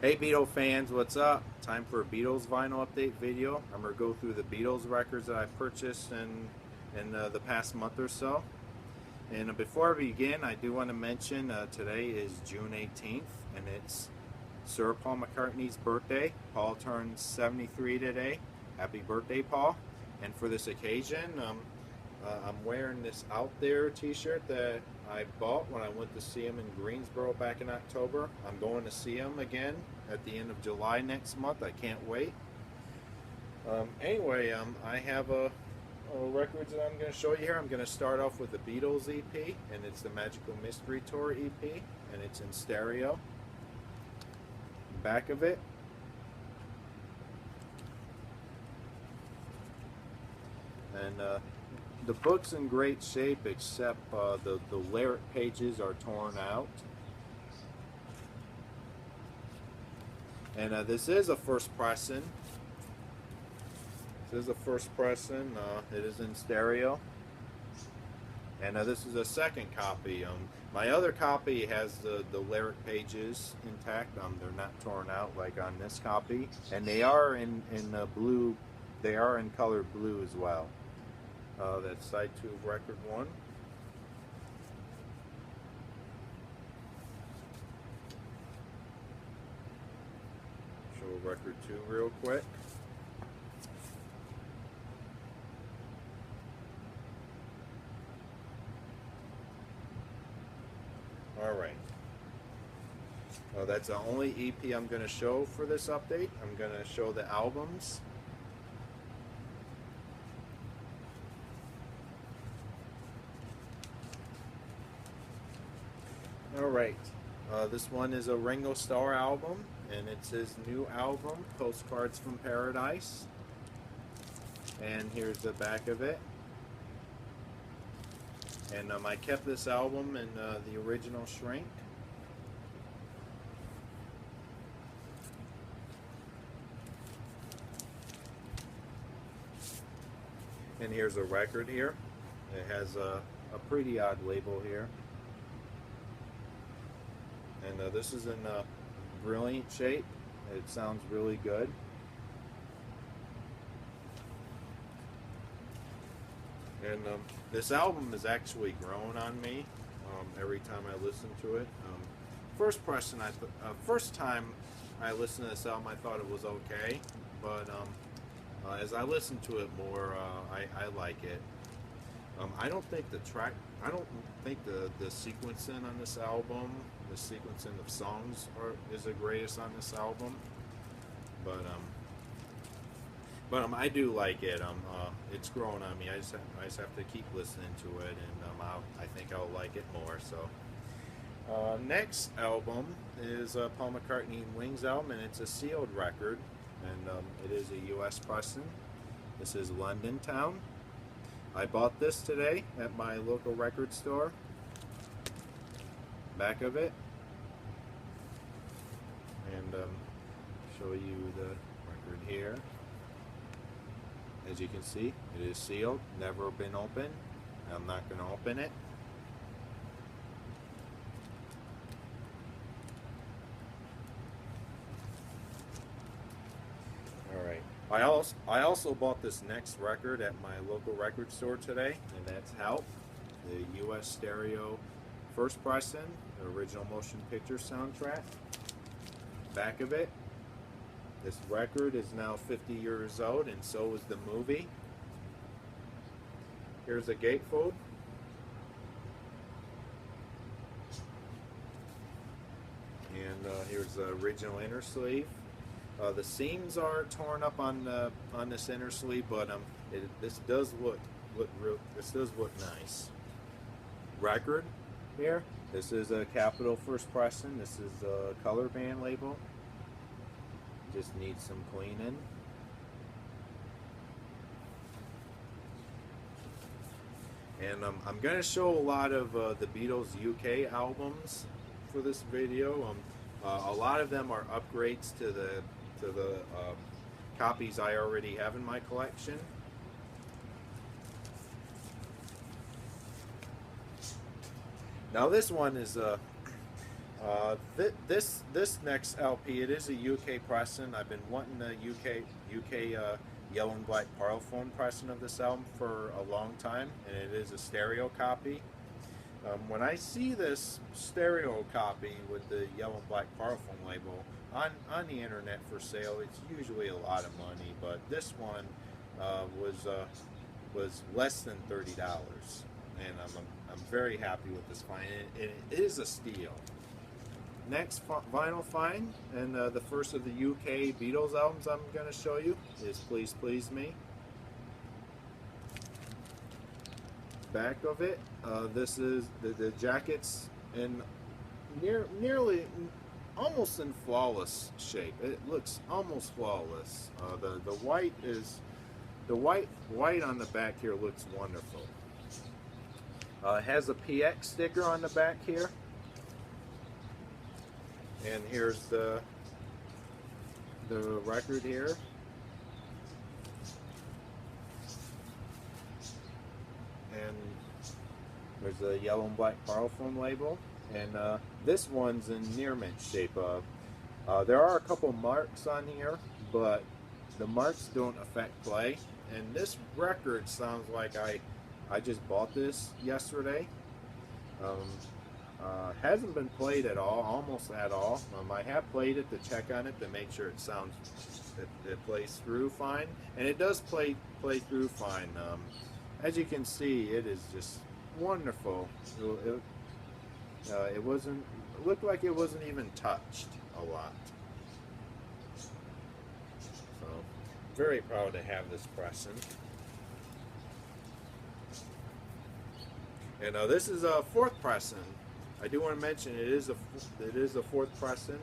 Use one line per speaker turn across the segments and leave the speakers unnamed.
Hey Beatles fans, what's up? Time for a Beatles vinyl update video. I'm going to go through the Beatles records that I purchased in the past month or so. And before I begin, I do want to mention today is June 18th and it's Sir Paul McCartney's birthday. Paul turns 73 today. Happy birthday, Paul. And for this occasion, I'm wearing this Out There t-shirt that I bought when I went to see him in Greensboro back in October. I'm going to see him again at the end of July next month. I can't wait. Anyway, I have records that I'm going to show you here. I'm going to start off with the Beatles EP, and it's the Magical Mystery Tour EP, and it's in stereo. Back of it. And the book's in great shape, except the lyric pages are torn out. And this is a first pressing. This is a first pressing. It is in stereo. And this is a second copy. My other copy has the lyric pages intact. They're not torn out like on this copy, and they are in blue. They are in color blue as well. That's side 2 of record 1. Show record 2 real quick. Alright. That's the only EP I'm going to show for this update. I'm going to show the albums. Alright. This one is a Ringo Starr album, and it's his new album, Postcards from Paradise. And here's the back of it. And I kept this album in the original shrink. And here's a record here. It has a pretty odd label here. And this is in brilliant shape. It sounds really good. And this album has actually grown on me every time I listen to it. First time I listened to this album, I thought it was okay, but as I listen to it more, I like it. I don't think the sequencing on this album, the sequencing of songs is the greatest on this album, but I do like it. It's growing on me. I just have to keep listening to it, and I think I'll like it more. So, next album is Paul McCartney and Wings album, and it's a sealed record, and it is a U.S. pressing. This is London Town. I bought this today at my local record store. Back of it, and show you the record here. As you can see, it is sealed, never been opened. I'm not going to open it. Alright. I also bought this next record at my local record store today, and that's Help, the US stereo first pressing, the original motion picture soundtrack. Back of it. This record is now 50 years old, and so is the movie. Here's a gatefold. And here's the original inner sleeve. The seams are torn up on this inner sleeve, but this does look nice. Record here. This is a Capitol first pressing. This is a color band label. Just needs some cleaning. And I'm going to show a lot of the Beatles UK albums for this video. A lot of them are upgrades to the copies I already have in my collection. Now this one is This next LP, it is a UK pressing. I've been wanting a UK yellow and black Parlophone pressing of this album for a long time, and it is a stereo copy. When I see this stereo copy with the yellow and black Parlophone label on the internet for sale, it's usually a lot of money, but this one was less than $30, and I'm very happy with this find. It is a steal. Next vinyl find, and the first of the UK Beatles albums I'm going to show you, is Please Please Me. Back of it, this is the jacket's in nearly almost in flawless shape. It looks almost flawless. The white is white on the back here looks wonderful. It has a PX sticker on the back here. And here's the record here. And there's a yellow and black Parlophone label. And this one's in near mint shape. There are a couple marks on here, but the marks don't affect play. And this record sounds like I just bought this yesterday. Hasn't been played at all, almost at all. I have played it to check on it to make sure it sounds, it plays through fine, and it does play through fine. As you can see, it is just wonderful. It looked like it wasn't even touched a lot. So, very proud to have this pressing. And this is a fourth pressing. I do want to mention it is a fourth pressing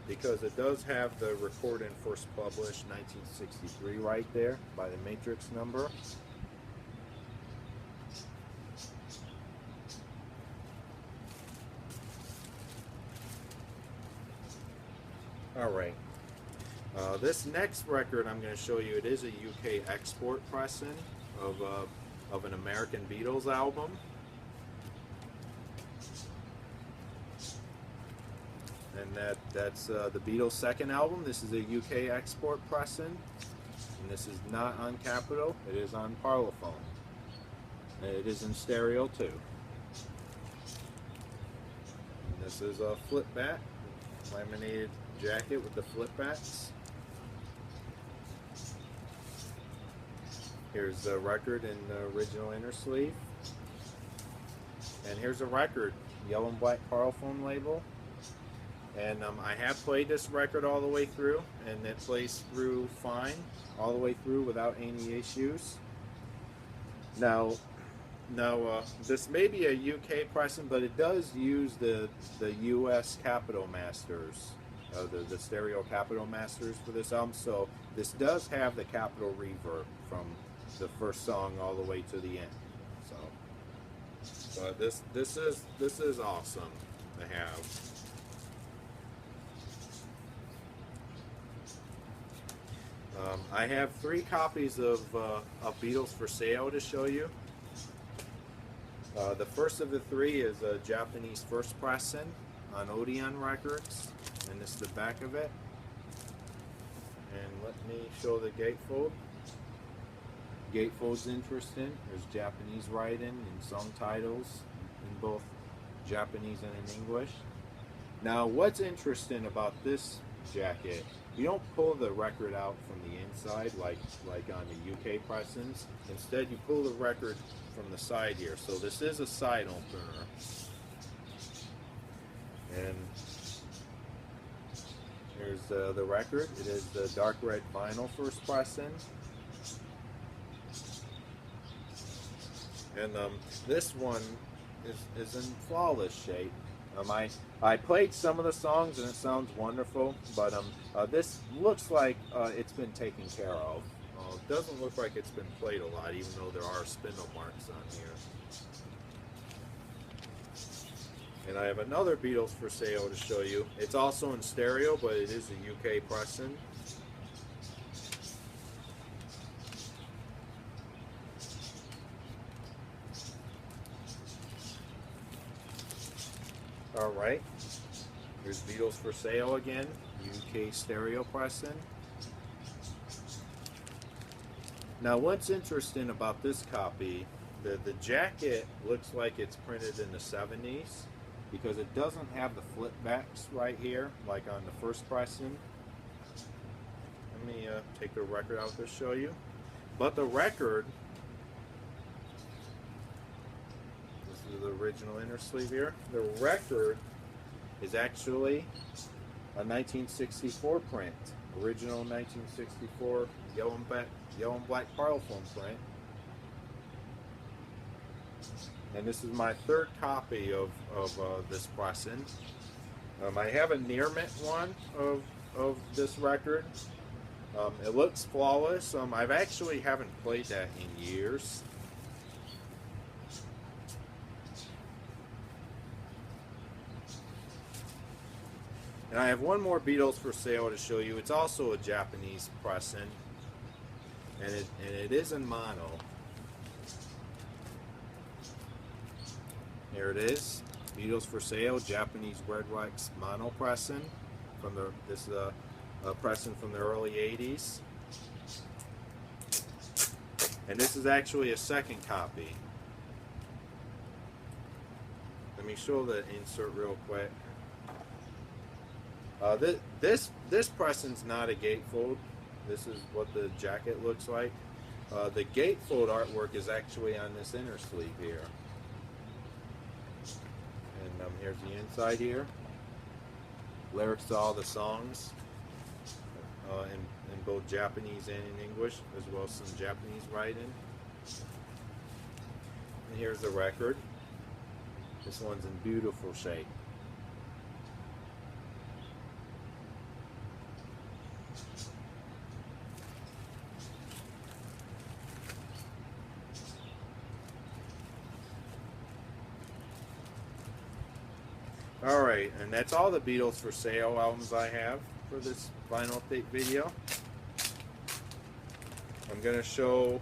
because it does have the recording first published 1963 right there by the matrix number. All right. This next record I'm going to show you, it is a UK export pressing of an American Beatles album. And that's the Beatles' second album. This is a UK export pressing, and this is not on Capitol. It is on Parlophone. And it is in stereo too. And this is a flip back, laminated jacket with the flip backs. Here's the record in the original inner sleeve. And here's a record, yellow and black Parlophone label. And I have played this record all the way through, and it plays through fine, all the way through without any issues. Now, this may be a UK pressing, but it does use the US Capitol Masters, the stereo Capitol Masters for this album. So this does have the Capitol reverb from the first song all the way to the end. So this is awesome to have. I have 3 copies of Beatles for sale to show you. The first of the 3 is a Japanese first pressing on Odeon Records, and this is the back of it. And let me show the gatefold. Gatefold's interesting. There's Japanese writing and song titles in both Japanese and in English. Now, what's interesting about this jacket, you don't pull the record out from the inside like on the UK pressings. Instead, you pull the record from the side here. So this is a side opener. And here's the record. It is the dark red vinyl first pressing. And this one is in flawless shape. I played some of the songs and it sounds wonderful, but this looks like it's been taken care of. It doesn't look like it's been played a lot, even though there are spindle marks on here. And I have another Beatles for sale to show you. It's also in stereo, but it is a UK pressing. All right. Here's Beatles for Sale again, UK stereo pressing. Now what's interesting about this copy, the jacket looks like it's printed in the 70s because it doesn't have the flip backs right here like on the first pressing. Let me take the record out to show you. But the record, this is the original inner sleeve here, the record is actually a 1964 print. Original 1964 yellow and black Parlophone print. And this is my third copy of this pressing. I have a near mint one of this record. It looks flawless. I've actually haven't played that in years. And I have one more Beatles for Sale to show you. It's also a Japanese pressing, and it is in mono. Here it is, Beatles for Sale, Japanese red wax mono pressing. This is a pressing from the early 80s, and this is actually a second copy. Let me show the insert real quick. This pressing's not a gatefold. This is what the jacket looks like. The gatefold artwork is actually on this inner sleeve here. And here's the inside here. Lyrics to all the songs in both Japanese and in English, as well as some Japanese writing. And here's the record. This one's in beautiful shape. Alright, and that's all the Beatles for Sale albums I have for this vinyl update video. I'm going to show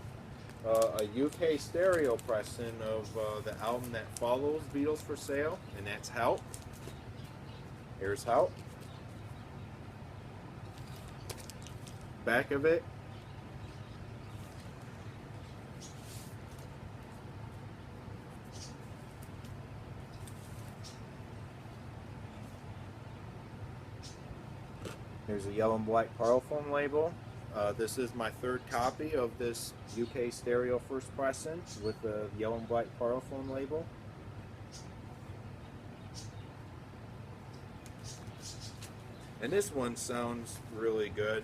a UK stereo pressing of the album that follows Beatles for Sale, and that's Help. Here's Help. Back of it. Here's a yellow and black Parlophone label. This is my third copy of this UK stereo first pressing with the yellow and black Parlophone label. And this one sounds really good.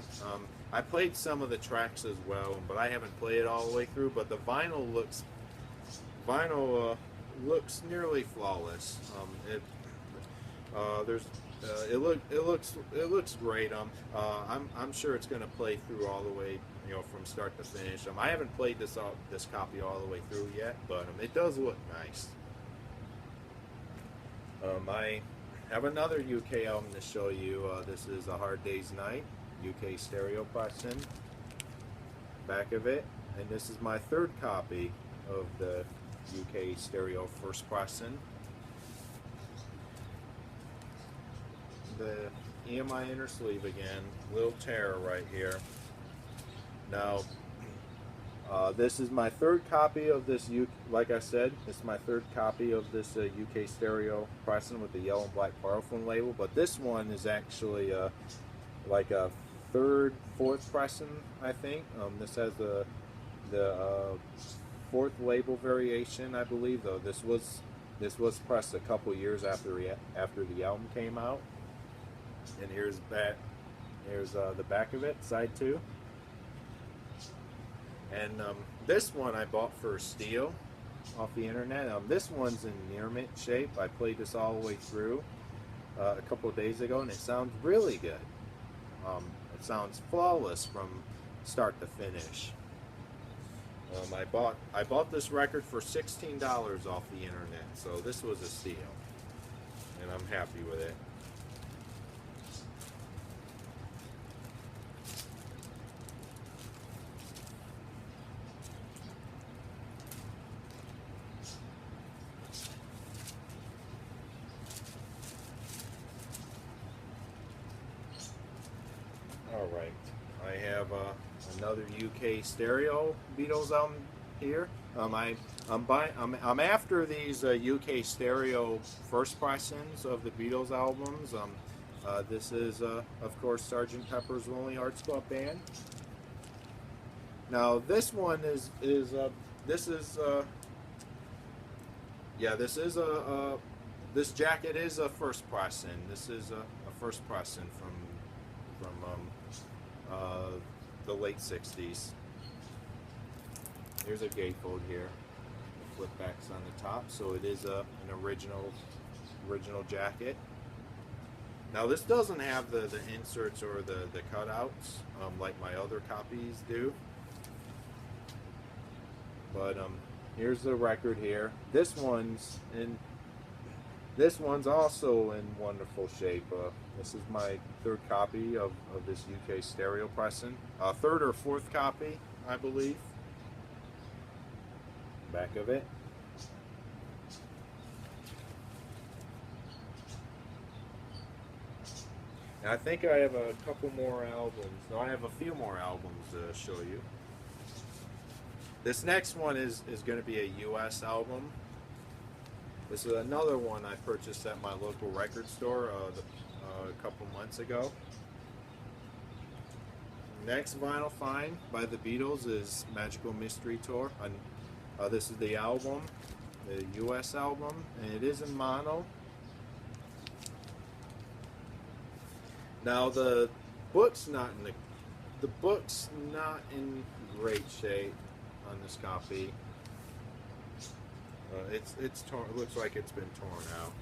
I played some of the tracks as well, but I haven't played it all the way through. But the vinyl looks nearly flawless. It looks great. I'm sure it's going to play through all the way, from start to finish. I haven't played this copy all the way through yet, but it does look nice. I have another UK album to show you. This is A Hard Day's Night, UK stereo pressing. Back of it, and this is my third copy of the UK stereo first pressing. The EMI inner sleeve again, little tear right here. Now, this is my third copy of this, like I said, this is my third copy of this UK stereo pressing with the yellow and black Parlophone label, but this one is actually like a third, fourth pressing, I think. This has the fourth label variation, I believe, though. This was pressed a couple years after the album came out. And here's the back of it, side 2. And this one I bought for steel off the internet. This one's in near mint shape. I played this all the way through a couple of days ago, and it sounds really good. It sounds flawless from start to finish. I bought this record for $16 off the internet, so this was a steal, and I'm happy with it. Alright, I have another UK stereo Beatles album here. I'm after these UK stereo first pressings of the Beatles albums. This is of course Sgt. Pepper's Lonely Hearts Club Band. Now this one this jacket is a first pressing. This is a first pressing from the late 60s. Here's a gatefold here. The flip backs on the top, so it is an original jacket. Now this doesn't have the inserts or the cutouts like my other copies do. But here's the record here. This one's also in wonderful shape. This is my third copy of this UK stereo pressing. Third or fourth copy, I believe. Back of it. And I think I have a couple more albums. No, I have a few more albums to show you. This next one is going to be a US album. This is another one I purchased at my local record store a couple months ago. Next vinyl find by the Beatles is Magical Mystery Tour. This is the album, the US album, and it is in mono. Now the book's not in great shape on this copy. It's torn. It looks like it's been torn out.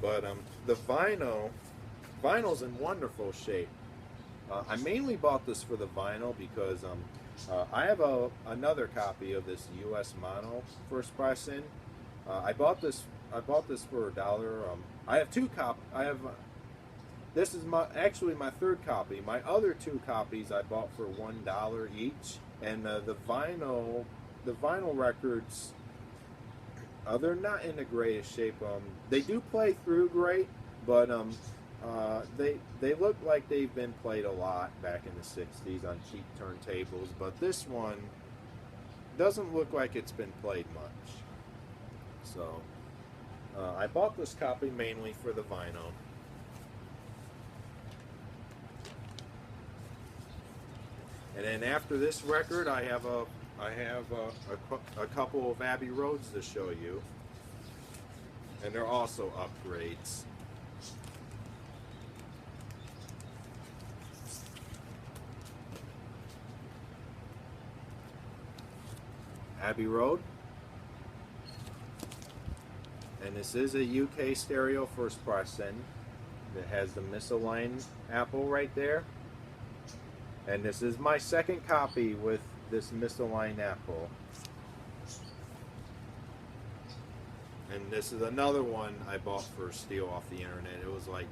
But the vinyl's in wonderful shape. I mainly bought this for the vinyl because I have another copy of this US mono first pressing. I bought this for $1. I have two this is actually my third copy. My other two copies I bought for $1 each, and the vinyl records, they're not in the greatest shape. They do play through great, but they look like they've been played a lot back in the 60s on cheap turntables. But this one doesn't look like it's been played much. So I bought this copy mainly for the vinyl. And then after this record, I have a couple of Abbey Roads to show you, and they're also upgrades. Abbey Road, and this is a UK stereo first pressing. It has the misaligned apple right there. And this is my second copy with this misaligned apple. And this is another one I bought for steal off the internet. It was like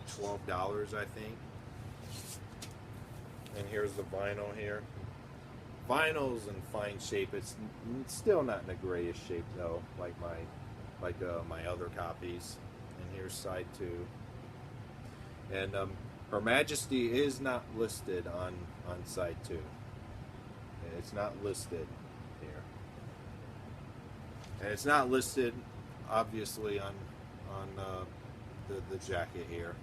$12, I think. And here's the vinyl here. Vinyl's in fine shape. It's still not in the greatest shape though, like my other copies. And here's side 2. And Her Majesty is not listed on side 2. It's not listed here. And it's not listed, obviously, on the jacket here.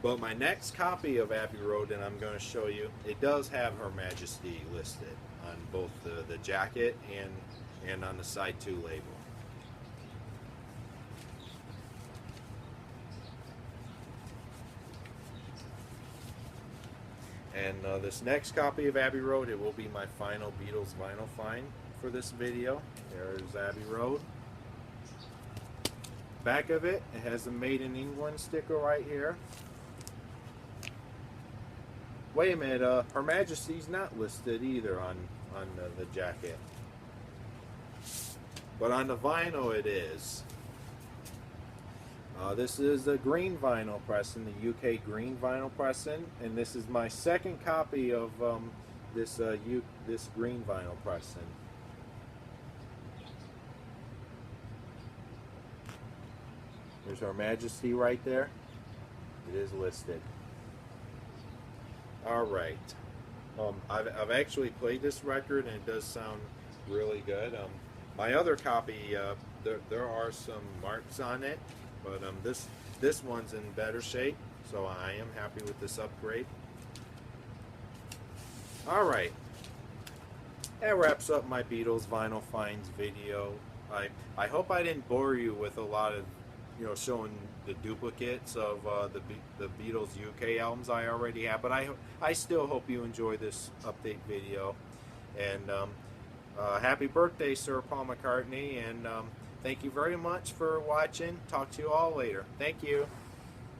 But my next copy of Abbey Road, and I'm going to show you, it does have Her Majesty listed on both the jacket and on the side 2 label. And this next copy of Abbey Road, it will be my final Beatles vinyl find for this video. There's Abbey Road. Back of it, it has a Made in England sticker right here. Wait a minute, Her Majesty's not listed either on the jacket. But on the vinyl it is. This is a green vinyl pressing, the UK green vinyl pressing, and this is my second copy of this green vinyl pressing. There's Her Majesty right there. It is listed. Alright. I've actually played this record and it does sound really good. My other copy, there are some marks on it, but this one's in better shape, so I am happy with this upgrade. Alright. That wraps up my Beatles Vinyl Finds video. I hope I didn't bore you with a lot of, showing the duplicates of the Beatles UK albums I already have, but I still hope you enjoy this update video. And happy birthday, Sir Paul McCartney, and thank you very much for watching. Talk to you all later. Thank you.